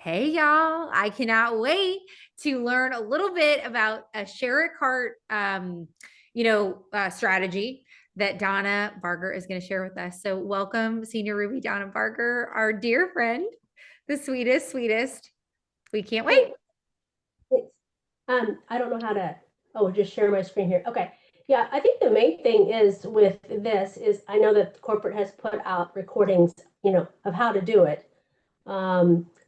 Hey y'all, I cannot wait to learn a little bit about a share a cart strategy that Donna Barger is going to share with us. So welcome Senior Ruby Donna Barger, our dear friend, the sweetest. We can't wait. It's, I don't know how to, just share my screen here. Okay. Yeah, I think the main thing is with this is I know that corporate has put out recordings, of how to do it.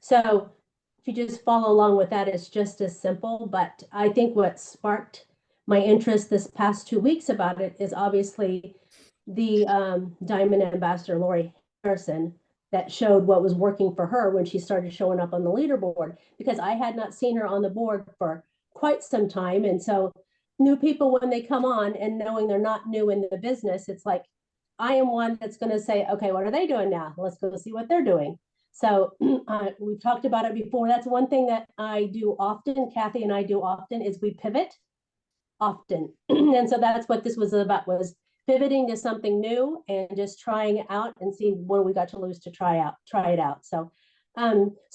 So if you just follow along with that, it's just as simple. But I think what sparked my interest this past 2 weeks about it is obviously the Diamond Ambassador Lori Harrison that showed what was working for her when she started showing up on the leaderboard, because I had not seen her on the board for quite some time. And so new people, when they come on and knowing they're not new in the business, it's like, I am one that's going to say, okay, what are they doing now? Let's go see what they're doing. So we've talked about it before. That's one thing that I do often, Kathy and I do often, is we pivot often. And so that's what this was about, was pivoting to something new and just trying it out and see what we got to lose to try it out. So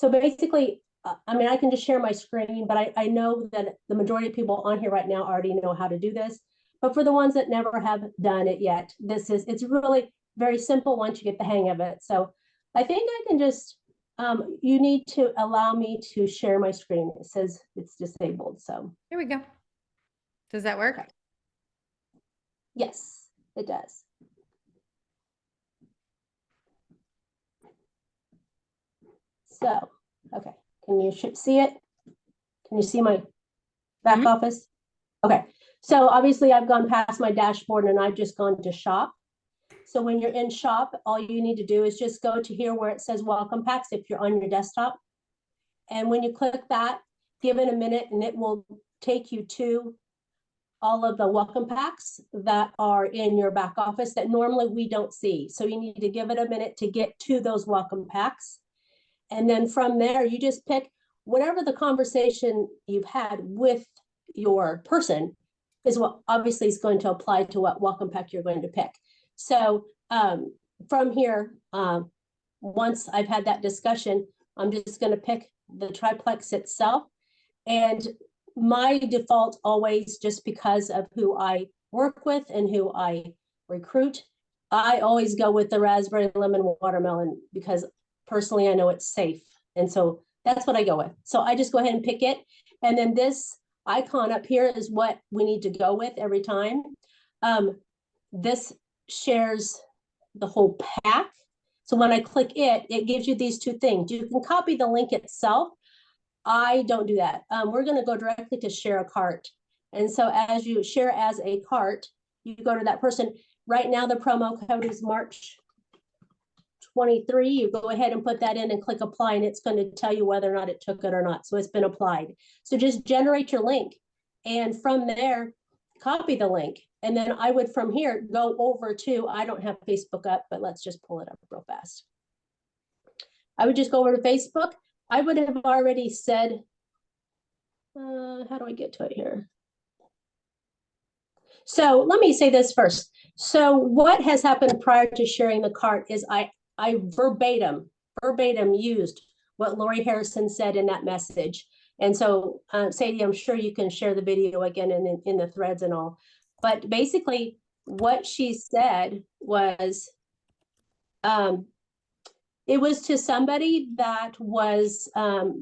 basically, I can just share my screen, but I know that the majority of people on here right now already know how to do this. But for the ones that never have done it yet, it's really very simple once you get the hang of it. So I think I can just, you need to allow me to share my screen. It says it's disabled. So Here we go. Does that work? Okay. Yes, it does. So, okay, can you see it? Can you see my back office? Okay, so obviously I've gone past my dashboard and I've just gone to shop. So when you're in shop, all you need to do is just go to here where it says welcome packs if you're on your desktop. And when you click that, give it a minute and it will take you to all of the welcome packs that are in your back office that normally we don't see. So you need to give it a minute to get to those welcome packs. And then from there, you just pick whatever the conversation you've had with your person is what obviously is going to apply to what welcome pack you're going to pick. So from here, once I've had that discussion, I'm just going to pick the triplex itself. And my default always, just because of who I work with and who I recruit, I always go with the raspberry lemon watermelon because personally I know it's safe. And so that's what I go with. So I just go ahead and pick it. And then this icon up here is what we need to go with every time. This shares the whole pack. So when I click it, it gives you these two things. You can copy the link itself. I don't do that. We're going to go directly to share a cart. And so as you share as a cart, you go to that person. Right now, the promo code is March 23. You go ahead and put that in and click apply, and it's going to tell you whether or not it took it or not. So it's been applied. So just generate your link. And from there, copy the link. And then I would, from here, go over to, I don't have Facebook up, but let's just pull it up real fast. I would just go over to Facebook. I would have already said, how do I get to it here? So let me say this first. So what has happened prior to sharing the cart is I verbatim used what Lori Harrison said in that message. And so Sadie, I'm sure you can share the video again in the threads and all. But basically what she said was, it was to somebody that was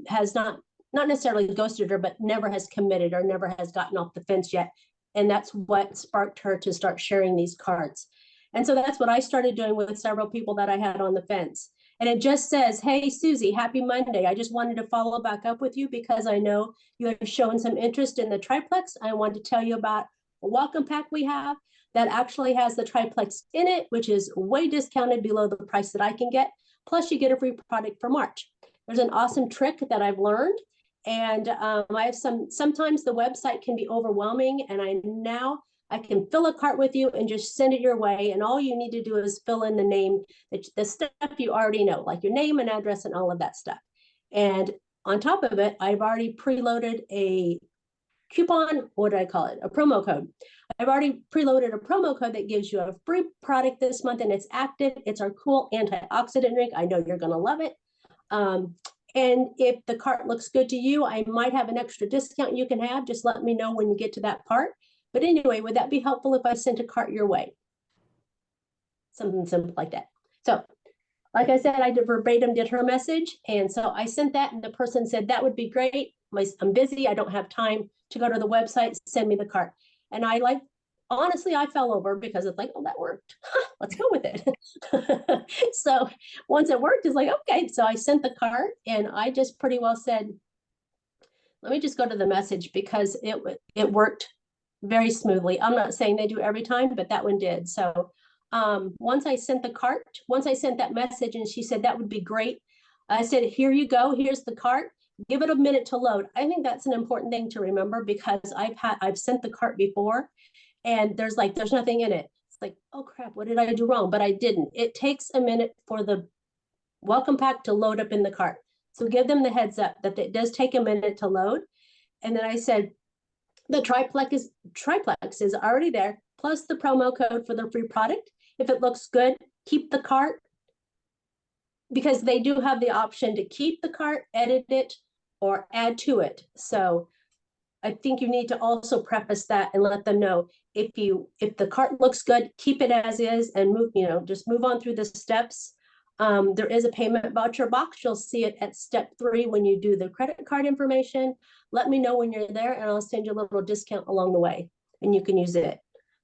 has not necessarily ghosted her, but never has committed or never has gotten off the fence yet. And that's what sparked her to start sharing these cards. And so that's what I started doing with several people that I had on the fence. And it just says, hey, Susie, happy Monday. I just wanted to follow back up with you because I know you have shown some interest in the triplex. I wanted to tell you about a welcome pack we have that actually has the triplex in it, which is way discounted below the price that I can get. Plus you get a free product for March. There's an awesome trick that I've learned. And I have sometimes the website can be overwhelming, and I can fill a cart with you and just send it your way. And all you need to do is fill in the name, the stuff you already know, like your name and address and all of that stuff. And on top of it, I've already preloaded a coupon, what do I call it? A promo code. I've already preloaded a promo code that gives you a free product this month, and it's active. It's our cool antioxidant drink. I know you're going to love it. And if the cart looks good to you, I might have an extra discount you can have. Just let me know when you get to that part. But anyway, would that be helpful if I sent a cart your way? Something simple like that. So like I said, I verbatim did her message. And so I sent that and the person said, that would be great. I'm busy. I don't have time to go to the website. Send me the cart. And I honestly, I fell over because it's like, oh, that worked. Let's go with it. So once it worked, it's like, okay. So I sent the cart and I just pretty well said, let me just go to the message because it worked very smoothly. I'm not saying they do every time, but that one did. So once I sent that message and she said, that would be great. I said, here you go. Here's the cart. Give it a minute to load. I think that's an important thing to remember because I've sent the cart before and there's nothing in it. It's like, oh crap, what did I do wrong? But I didn't. It takes a minute for the welcome pack to load up in the cart. So give them the heads up that it does take a minute to load. And then I said, the triplex is already there, plus the promo code for the free product. If it looks good, keep the cart because they do have the option to keep the cart, edit it, or add to it. So I think you need to also preface that and let them know if the cart looks good, keep it as is and just move on through the steps. There is a payment voucher box. You'll see it at step 3 when you do the credit card information. Let me know when you're there and I'll send you a little discount along the way and you can use it.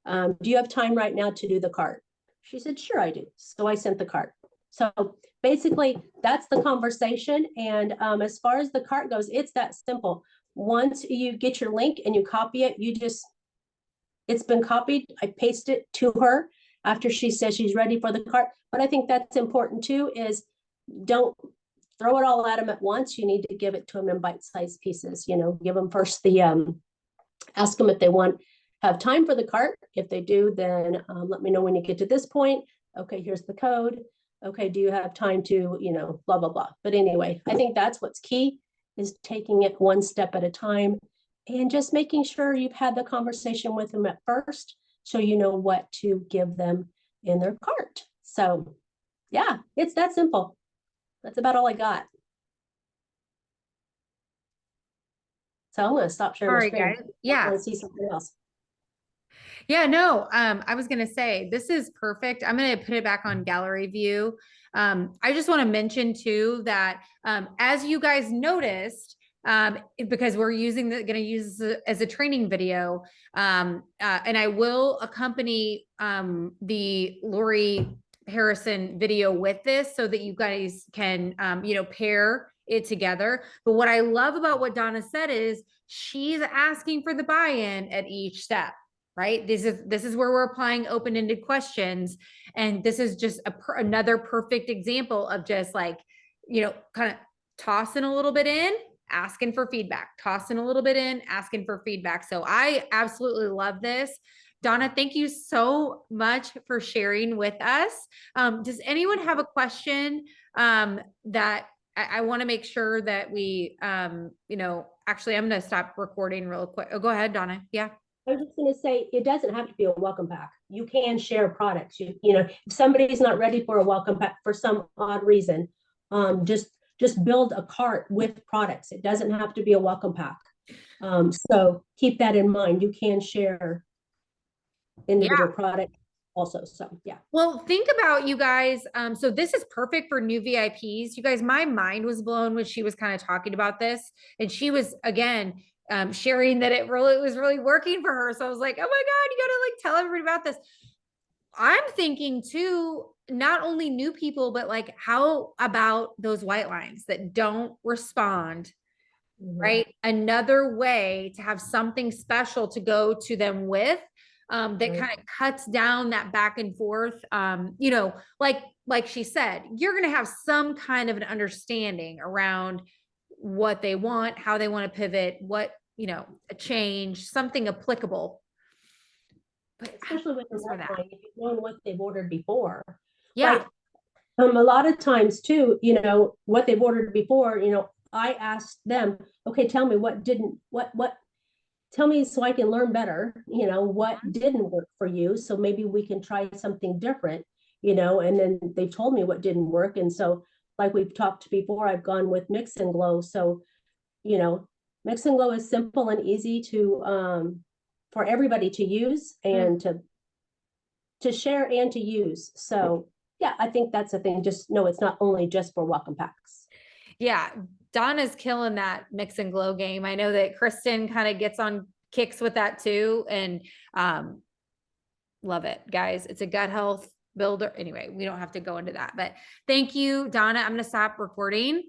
Do you have time right now to do the cart? She said, sure, I do. So I sent the cart. So basically that's the conversation. And as far as the cart goes, it's that simple. Once you get your link and you copy it, it's been copied. I paste it to her after she says she's ready for the cart. But I think that's important too, is don't throw it all at them at once. You need to give it to them in bite-sized pieces. Give them first ask them if they have time for the cart. If they do, then let me know when you get to this point. Okay, here's the code. Okay, do you have time to, blah, blah, blah. But anyway, I think that's what's key, is taking it one step at a time and just making sure you've had the conversation with them at first so you know what to give them in their cart. So yeah, it's that simple. That's about all I got. So I'm going to stop sharing my screen. Guys. Yeah. I want to see something else. Yeah, no, I was going to say, this is perfect. I'm going to put it back on gallery view. I just want to mention too, that as you guys noticed, because we're going to use this as a training video, and I will accompany the Lori Harrison video with this so that you guys can, pair it together. But what I love about what Donna said is she's asking for the buy-in at each step. Right? This is where we're applying open-ended questions. And this is just another perfect example of just kind of tossing a little bit in, asking for feedback, tossing a little bit in, asking for feedback. So I absolutely love this. Donna, thank you so much for sharing with us. Does anyone have a question that I want to make sure that we, actually, I'm going to stop recording real quick. Oh, go ahead, Donna. Yeah. I was just going to say, it doesn't have to be a welcome pack. You can share products. If somebody's not ready for a welcome pack for some odd reason, just build a cart with products. It doesn't have to be a welcome pack. So keep that in mind. You can share individual products also. So yeah. Well, think about you guys. So this is perfect for new VIPs. You guys, my mind was blown when she was kind of talking about this, and she was again sharing that it was really working for her. So I was like, oh my God, you gotta tell everybody about this. I'm thinking too, not only new people, but how about those white lines that don't respond? Right? Another way to have something special to go to them with, that kind of cuts down that back and forth. Like she said, you're going to have some kind of an understanding around what they want, how they want to pivot, what, a change, something applicable. But especially with the white line, if you've known what they've ordered before. Yeah. A lot of times too, what they've ordered before, I asked them, okay, tell me tell me so I can learn better, what didn't work for you. So maybe we can try something different, and then they told me what didn't work. And so like we've talked before, I've gone with Mix and Glow. So, Mix and Glow is simple and easy to, for everybody to use and to share and to use. So yeah, I think that's the thing. Just know it's not only just for welcome packs. Yeah. Donna's killing that Mix and Glow game. I know that Kristen kind of gets on kicks with that too. And love it, guys. It's a gut health builder. Anyway, we don't have to go into that, but thank you, Donna. I'm going to stop recording.